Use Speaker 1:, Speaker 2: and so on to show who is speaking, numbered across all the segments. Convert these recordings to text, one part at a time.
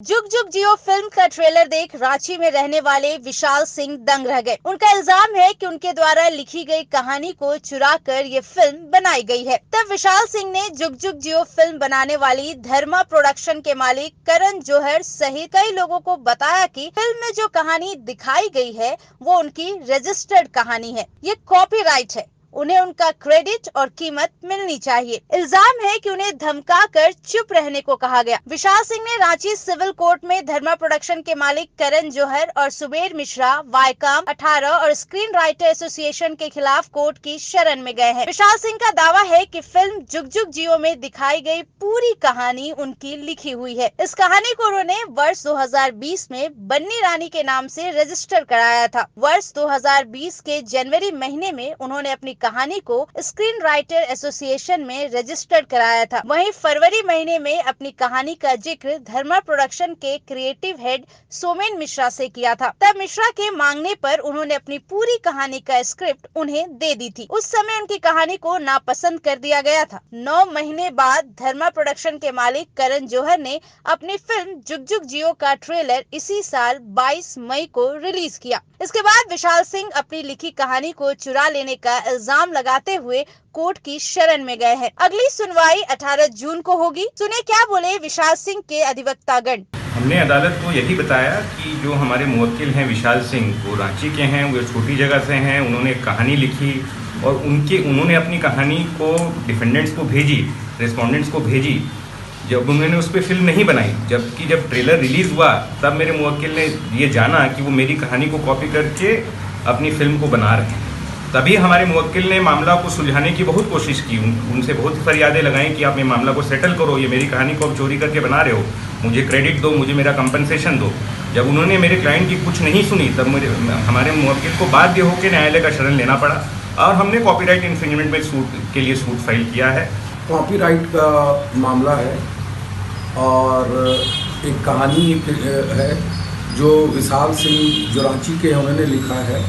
Speaker 1: जुग जुग जियो फिल्म का ट्रेलर देख रांची में रहने वाले विशाल सिंह दंग रह गए। उनका इल्जाम है कि उनके द्वारा लिखी गई कहानी को चुराकर ये फिल्म बनाई गई है। तब विशाल सिंह ने जुग जुग जियो फिल्म बनाने वाली धर्मा प्रोडक्शन के मालिक करण जौहर सहित कई लोगों को बताया कि फिल्म में जो कहानी दिखाई गई है वो उनकी रजिस्टर्ड कहानी है, ये कॉपीराइट है, उन्हें उनका क्रेडिट और कीमत मिलनी चाहिए। इल्जाम है कि उन्हें धमकाकर चुप रहने को कहा गया। विशाल सिंह ने रांची सिविल कोर्ट में धर्मा प्रोडक्शन के मालिक करण जौहर और सुबेर मिश्रा, वायकॉम 18 और स्क्रीन राइटर एसोसिएशन के खिलाफ कोर्ट की शरण में गए हैं। विशाल सिंह का दावा है कि फिल्म जुग जुग जियो में दिखाई गई पूरी कहानी उनकी लिखी हुई है। इस कहानी को उन्होंने वर्ष 2020 में बन्नी रानी के नाम से रजिस्टर कराया था। वर्ष 2020 के जनवरी महीने में उन्होंने अपनी कहानी को स्क्रीन राइटर एसोसिएशन में रजिस्टर्ड कराया था। वहीं फरवरी महीने में अपनी कहानी का जिक्र धर्मा प्रोडक्शन के क्रिएटिव हेड सोमेन मिश्रा से किया था। तब मिश्रा के मांगने पर उन्होंने अपनी पूरी कहानी का स्क्रिप्ट उन्हें दे दी थी। उस समय उनकी कहानी को नापसंद कर दिया गया था। 9 महीने बाद धर्मा प्रोडक्शन के मालिक करण जौहर ने अपनी फिल्म जुग जुग जियो का ट्रेलर इसी साल 22 मई को रिलीज किया। इसके बाद विशाल सिंह अपनी लिखी कहानी को चुरा लेने का इल्जाम लगाते हुए कोर्ट की शरण में गए हैं। अगली सुनवाई 18 जून को होगी। सुने क्या बोले विशाल सिंह के अधिवक्तागण।
Speaker 2: हमने अदालत को यही बताया कि जो हमारे मुवक्किल हैं विशाल सिंह, वो रांची के हैं, वो छोटी जगह से हैं, उन्होंने कहानी लिखी और उन्होंने अपनी कहानी को डिफेंडेंट्स को भेजी, रेस्पोंडेंट्स को भेजी। जब उन्होंने उस पर फिल्म नहीं बनाई, जबकि जब ट्रेलर रिलीज़ हुआ तब मेरे मुवक्किल ने ये जाना कि वो मेरी कहानी को कॉपी करके अपनी फिल्म को बना रहे हैं। तभी हमारे मुवक्किल ने मामला को सुलझाने की बहुत कोशिश की, उनसे बहुत फरियादें लगाई कि आप ये मामला को सेटल करो, ये मेरी कहानी को आप चोरी करके बना रहे हो, मुझे क्रेडिट दो, मुझे मेरा कंपनसेशन दो। जब उन्होंने मेरे क्लाइंट की कुछ नहीं सुनी तब हमारे मुवक्किल को बाध्य होकर न्यायालय का शरण लेना पड़ा और हमने कॉपीराइट इन्फ्रिंजमेंट में सूट के लिए सूट फाइल किया है।
Speaker 3: कॉपीराइट का मामला है और एक कहानी है जो विशाल सिंह जो रांची के उन्होंने लिखा है।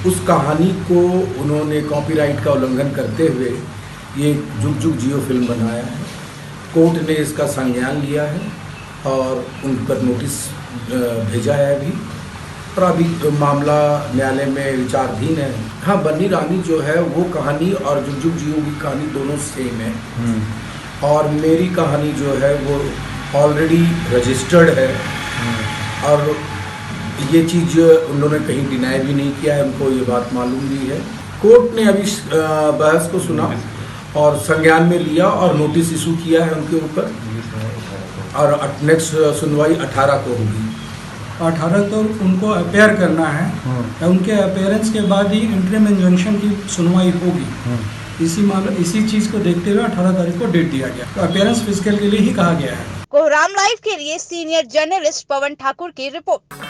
Speaker 3: उस कहानी को उन्होंने कॉपीराइट का उल्लंघन करते हुए ये जुग जुग जियो फिल्म बनाया है। कोर्ट ने इसका संज्ञान लिया है और उन पर नोटिस भेजा है अभी, और अभी मामला न्यायालय में विचाराधीन है। हाँ, बन्नी रानी जो है वो कहानी और जुग जुग जियो की कहानी दोनों सेम है और मेरी कहानी जो है वो ऑलरेडी रजिस्टर्ड है और ये चीज़ उन्होंने कहीं डिनाई भी नहीं किया है, उनको ये बात मालूम भी है। कोर्ट ने अभी बहस को सुना और संज्ञान में लिया और नोटिस इशू किया है उनके ऊपर और नेक्स्ट सुनवाई 18 को होगी।
Speaker 4: 18 को उनको अपेयर करना है, उनके अपेयरेंस के बाद ही इंटरिम इंजंक्शन की सुनवाई होगी। इसी चीज़ को देखते हुए 18 तारीख को डेट दिया गया। तो अपेयरेंस फिजिकल के लिए ही कहा गया है।
Speaker 1: कोहराम लाइव के लिए सीनियर जर्नलिस्ट पवन ठाकुर की रिपोर्ट।